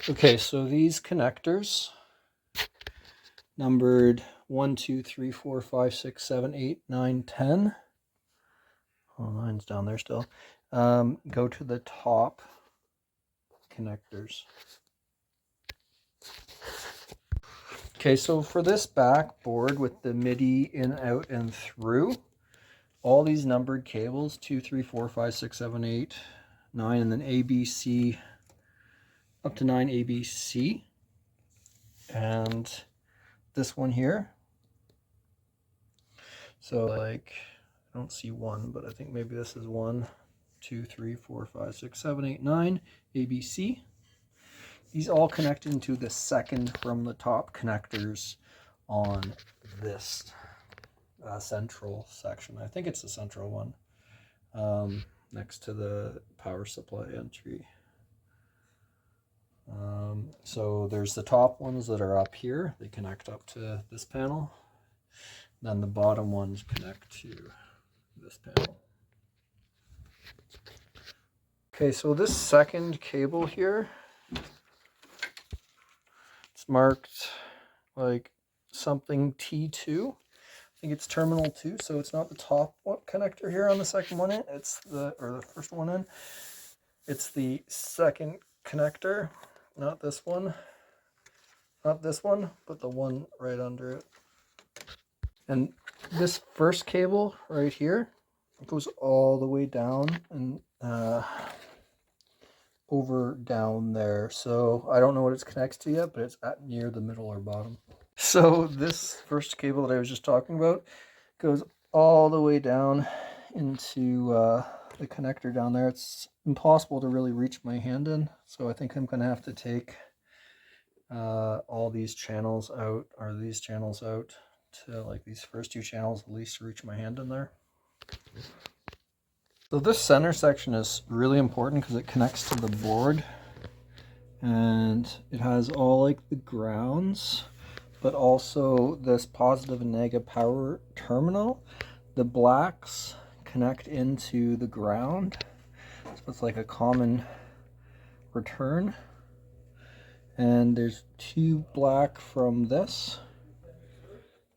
Okay, so these connectors numbered 1, 2, 3, 4, 5, 6, 7, 8, 9, 10. Oh, 9's down there still. Go to the top connectors. Okay, so for this backboard with the MIDI in, out, and through, all these numbered cables, 2, 3, 4, 5, 6, 7, 8, 9, and then ABC, up to 9 ABC. And this one here. So like, I don't see 1, but I think maybe this is 1, 2, 3, 4, 5, 6, 7, 8, 9, ABC. These all connect into the second from the top connectors on this central section. I think it's the central one, next to the power supply entry. So there's the top ones that are up here. They connect up to this panel. Then the bottom ones connect to this panel. Okay, so this second cable here, it's marked like something T2. I think it's terminal 2, so it's not the top one connector here on the second one in. It's the first one in. It's the second connector, not this one. Not this one, but the one right under it. And this first cable right here, it goes all the way down and over down there. So I don't know what it's connected to yet, but it's at near the middle or bottom. So this first cable that I was just talking about goes all the way down into the connector down there. It's impossible to really reach my hand in, so I think I'm going to have to take all these channels out, or these channels out, to like these first 2 channels at least to reach my hand in there. So this center section is really important because it connects to the board, and it has all like the grounds, but also this positive and negative power terminal. The blacks connect into the ground, so it's like a common return. And there's 2 black from this,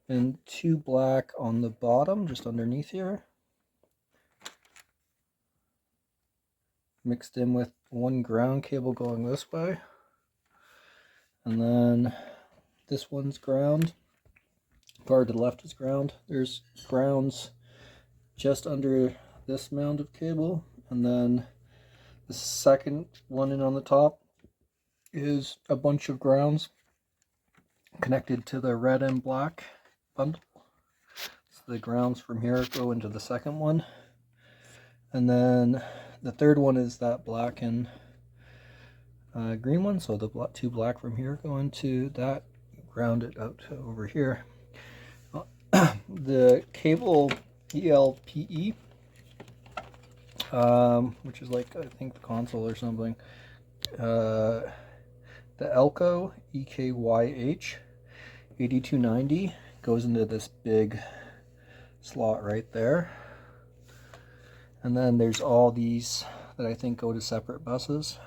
and 2 black on the bottom, just underneath here, mixed in with 1 ground cable going this way. And then this one's ground. Far to the left is ground. There's grounds just under this mound of cable, and then the second one in on the top is a bunch of grounds connected to the red and black bundle. So the grounds from here go into the second one, and then the third one is that black and green one. So the 2 black from here go into that, ground it out to over here. The cable ELPE, which is like, I think, the console or something. The Elco EKYH 8290 goes into this big slot right there. And then there's all these that I think go to separate buses.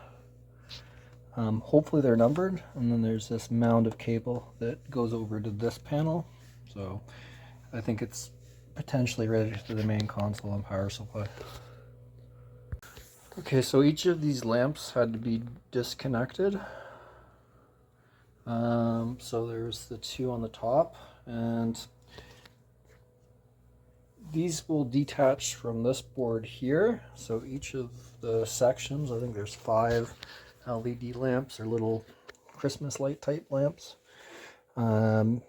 Hopefully they're numbered. And then there's this mound of cable that goes over to this panel. So I think it's potentially ready to the main console and power supply. Okay, so each of these lamps had to be disconnected. So there's the 2 on the top, and these will detach from this board here. So each of the sections, I think there's 5 LED lamps, or little Christmas light type lamps, that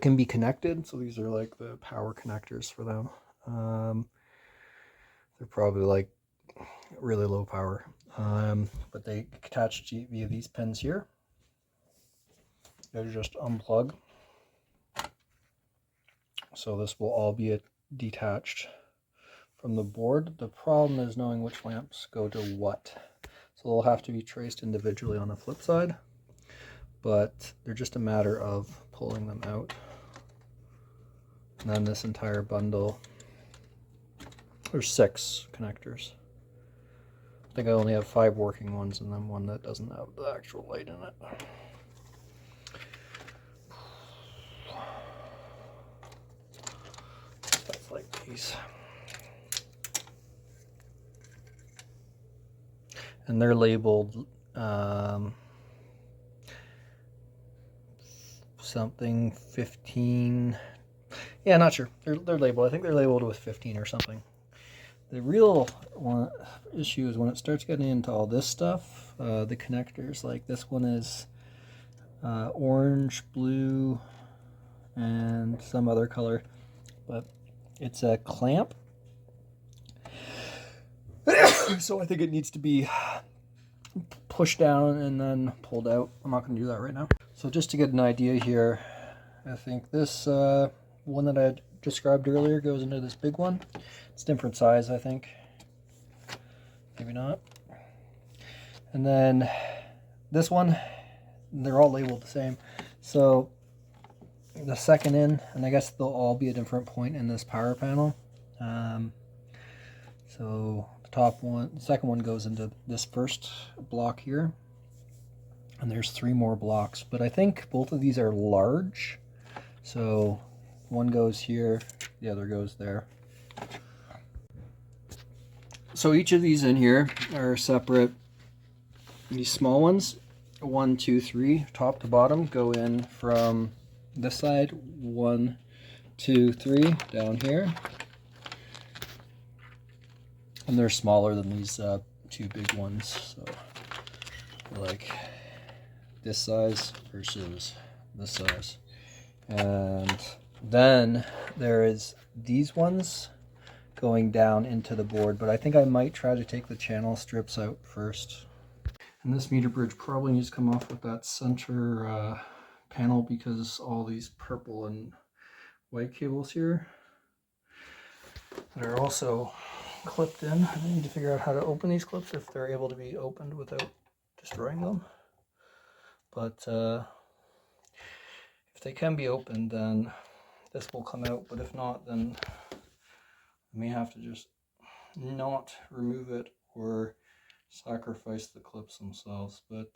can be connected. So these are like the power connectors for them. They're probably like really low power, but they attach via these pins here. They're just unplug. So this will all be detached from the board. The problem is knowing which lamps go to what. So they'll have to be traced individually on the flip side, but they're just a matter of pulling them out. And then this entire bundle, there's 6 connectors. think I only have 5 working ones and then one that doesn't have the actual light in it. Stuff like these. And they're labeled something 15. Yeah, not sure. They're labeled. I think they're labeled with 15 or something. The real issue is when it starts getting into all this stuff, the connectors. Like this one is orange, blue, and some other color, but it's a clamp. So I think it needs to be pushed down and then pulled out. I'm not going to do that right now. So just to get an idea here, I think this one that I described earlier goes into this big one. It's different size, I think. Maybe not. And then this one, they're all labeled the same. So the second in, and I guess they'll all be a different point in this power panel. So the top one, the second one goes into this first block here. And there's 3 more blocks, but I think both of these are large. So one goes here, the other goes there. So each of these in here are separate. These small ones, 1, 2, 3, top to bottom, go in from this side, 1, 2, 3, down here. And they're smaller than these 2 big ones. So like this size versus this size. And then there is these ones going down into the board, but I think I might try to take the channel strips out first. And this meter bridge probably needs to come off with that center panel because all these purple and white cables here that are also clipped in. I need to figure out how to open these clips if they're able to be opened without destroying them. But if they can be opened, then this will come out, but if not, then I may have to just not remove it or sacrifice the clips themselves, but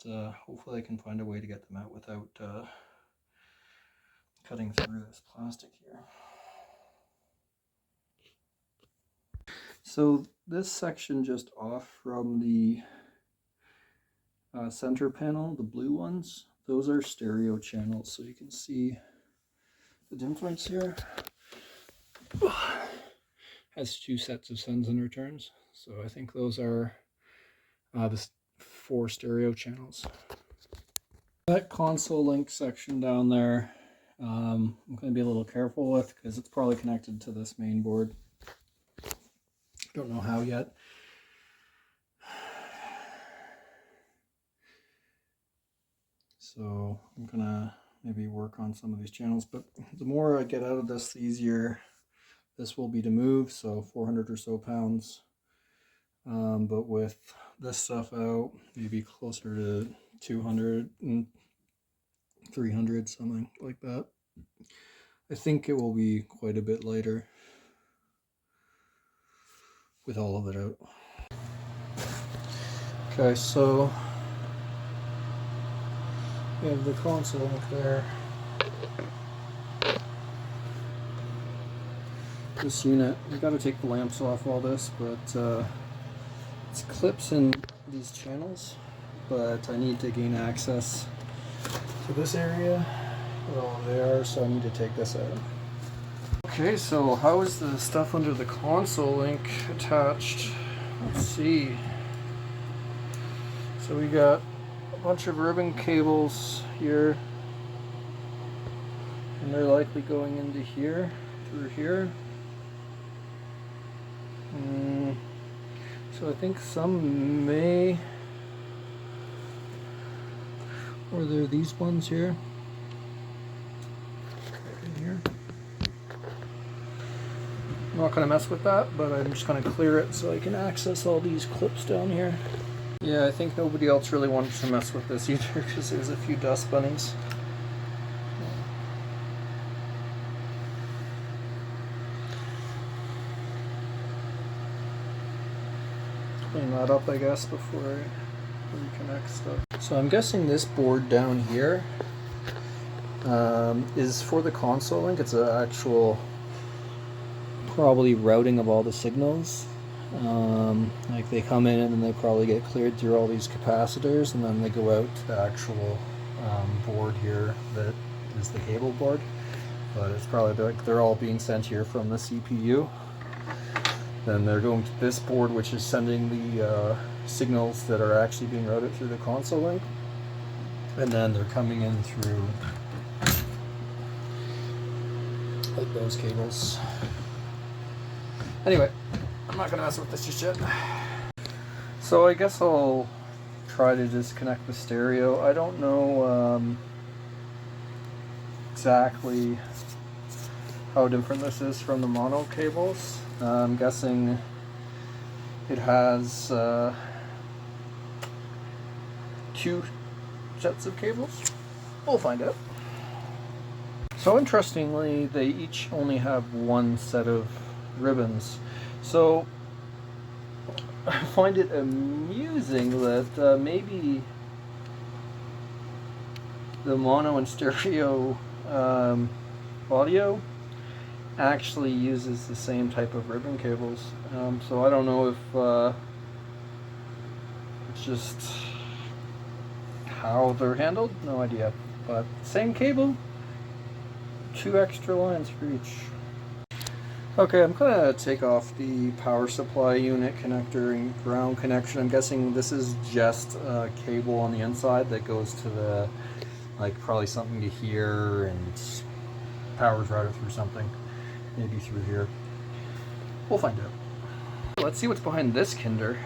hopefully I can find a way to get them out without cutting through this plastic here. So this section just off from the center panel, the blue ones, those are stereo channels, so you can see the difference here. Has 2 sets of sends and returns, so I think those are the 4 stereo channels. That console link section down there, I'm going to be a little careful with because it's probably connected to this main board. Don't know how yet. So I'm going to maybe work on some of these channels, but the more I get out of this, the easier this will be to move, so 400 or so pounds. But with this stuff out, maybe closer to 200 and 300, something like that. I think it will be quite a bit lighter with all of it out. Okay, so we have the console link there. This unit, we've got to take the lamps off all this, but it's clips in these channels, but I need to gain access to this area. Well, they are, so I need to take this out. Okay, so how is the stuff under the console link attached? Let's see. So we got a bunch of ribbon cables here, and they're likely going into here, through here. So I think some may, or there are these ones here. Right here. I'm not going to mess with that, but I'm just going to clear it so I can access all these clips down here. Yeah, I think nobody else really wanted to mess with this either because there's a few dust bunnies. Clean that that up, I guess, before I reconnect stuff. So I'm guessing this board down here is for the console link. It's an actual probably routing of all the signals. Like they come in and they probably get cleared through all these capacitors, and then they go out to the actual board here that is the cable board. But it's probably like they're all being sent here from the CPU. Then they're going to this board, which is sending the signals that are actually being routed through the console link, and then they're coming in through like those cables. Anyway, I'm not gonna mess with this just yet. So I guess I'll try to disconnect the stereo. I don't know exactly how different this is from the mono cables. I'm guessing it has 2 sets of cables. We'll find out. So interestingly, they each only have 1 set of ribbons. So I find it amusing that maybe the mono and stereo audio actually uses the same type of ribbon cables. So I don't know if it's just how they're handled, no idea. But same cable, 2 extra lines for each. Okay, I'm gonna take off the power supply unit connector and ground connection. I'm guessing this is just a cable on the inside that goes to the, like, probably something to here, and power's routed through something, maybe through here. We'll find out. Let's see what's behind this Kinder.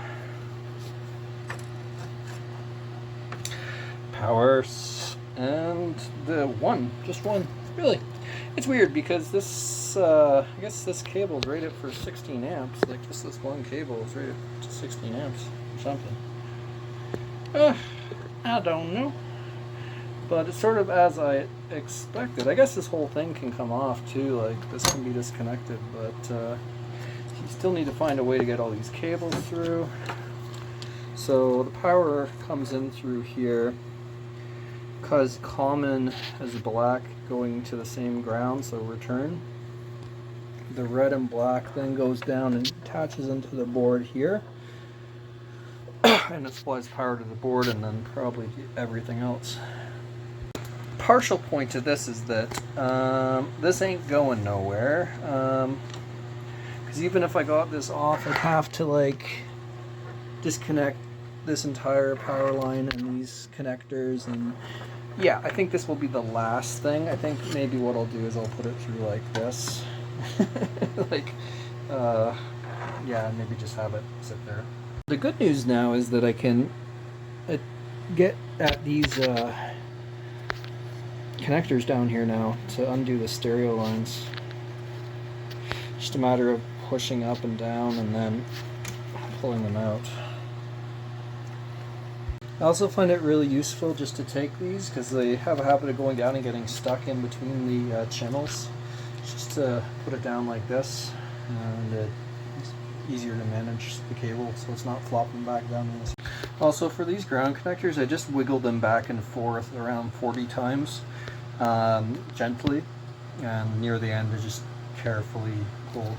Power and the just one, really. It's weird because this, I guess this cable is rated for 16 amps. Like just this one cable is rated to 16 amps or something. I don't know. But it's sort of as I expected. I guess this whole thing can come off too, like this can be disconnected, but you still need to find a way to get all these cables through. So the power comes in through here, because common is black going to the same ground, so return. The red and black then goes down and attaches into the board here. And it supplies power to the board and then probably everything else. Partial point to this is that this ain't going nowhere. Because even if I got this off, I'd have to like disconnect this entire power line and these connectors, and yeah, I think this will be the last thing. I think maybe what I'll do is I'll put it through like this. Like, yeah, maybe just have it sit there. The good news now is that I can get at these connectors down here now to undo the stereo lines. Just a matter of pushing up and down and then pulling them out. I also find it really useful just to take these because they have a habit of going down and getting stuck in between the channels. Just to put it down like this, and it's easier to manage the cable so it's not flopping back down. Also for these ground connectors, I just wiggle them back and forth around 40 times gently, and near the end I just carefully pull.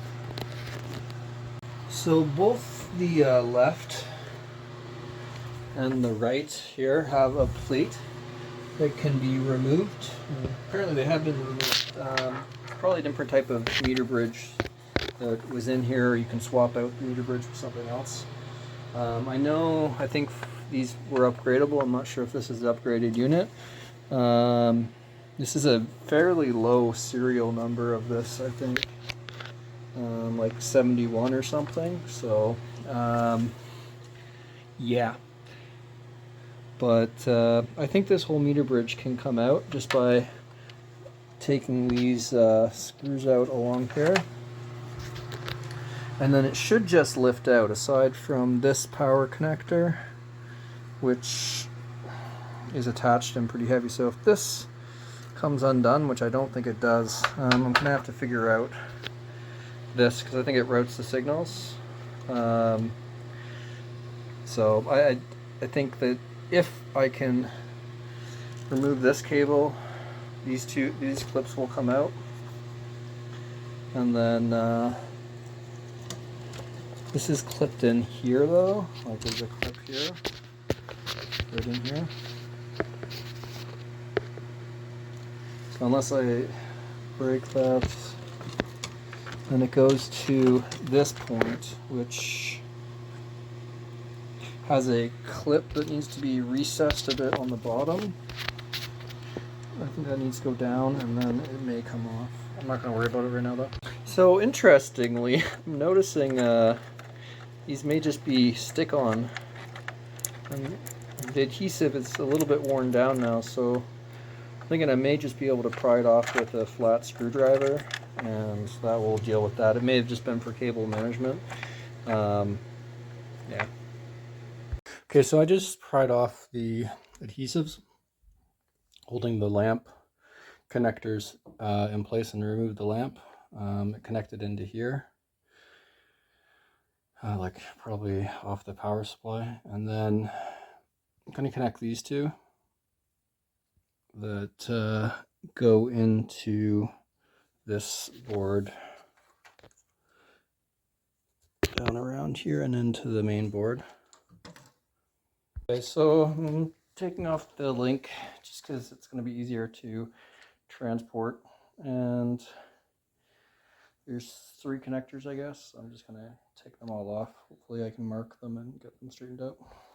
So both the left and the right here have a plate that can be removed. Apparently they have been removed. Probably a different type of meter bridge that was in here. You can swap out the meter bridge for something else. I think these were upgradable. I'm not sure if this is an upgraded unit. This is a fairly low serial number of this, I think. Like 71 or something. So, yeah. But I think this whole meter bridge can come out just by taking these screws out along here. And then it should just lift out, aside from this power connector, which is attached and pretty heavy. So if this comes undone, which I don't think it does, I'm going to have to figure out this, because I think it routes the signals. So I think that if I can remove this cable, these clips will come out, and then this is clipped in here though. Like there's a clip here, right in here. So unless I break that, then it goes to this point, which has a clip that needs to be recessed a bit on the bottom. I think that needs to go down, and then it may come off. I'm not going to worry about it right now though. So interestingly, I'm noticing these may just be stick-on. And the adhesive is a little bit worn down now, so I'm thinking I may just be able to pry it off with a flat screwdriver, and that will deal with that. It may have just been for cable management. Yeah. Okay, so I just pried off the adhesives holding the lamp connectors in place and removed the lamp. It connected into here, like probably off the power supply, and then I'm going to connect these two that go into this board down around here and into the main board. Okay, so I'm taking off the link just because it's going to be easier to transport, and there's 3 connectors, I guess. I'm just going to take them all off. Hopefully I can mark them and get them straightened out.